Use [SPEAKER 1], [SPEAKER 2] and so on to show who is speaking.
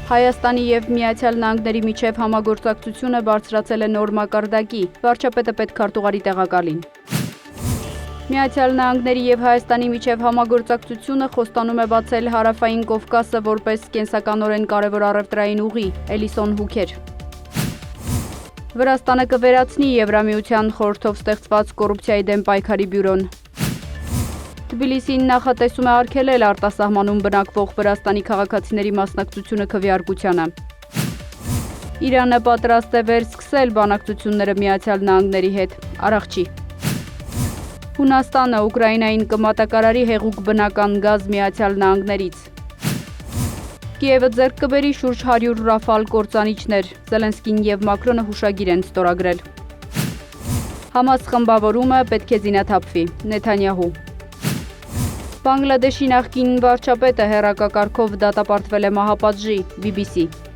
[SPEAKER 1] Հայաստանի և Միացյալ Նահանգների միջև համագործակցությունը բարձրացել է նոր մակարդակի, վարչապետը պետքարտուղարի տեղակալին։ Միացյալ Նահանգների և Հայաստանի միջև համագործակցությունը խոստանում է բացել Հարավային Կովկասը որպես կենսականորեն կարևոր առևտրային ուղի, Էլիսոն Հուքեր։ Վրաստանը կվերացնի Եվրամիության խորհրդով ստեղծված կոռուպցիայի դեմ պայքարի բյուրոն։ Թբիլիսին նախատեսում է արգելել արտասահմանում բնակվող Վրաստանի քաղաքացիների մասնակցությունը քվեարկությանը։ Իրանը պատրաստ է վերսկսել բանակցությունները Միացյալ Նահանգների հետ, Արաղչի։ Հունաստանը Ուկրաինային կմատակարարի հեղուկ բնական գազ Միացյալ Նահանգներից։ Կիևը ձեռք կբերի շուրջ 100 Ռաֆալ կործանիչներ, Զելենսկին և Մակրոնը հուշագիր են ստորագրել։ Համաս խմբավորումը պետք է զինաթափվի, Նեթանյահու։ Բանգլադեշի նախկին վարչապետը հեռակակարգով դատապարտվել է մահապատժի, BBC։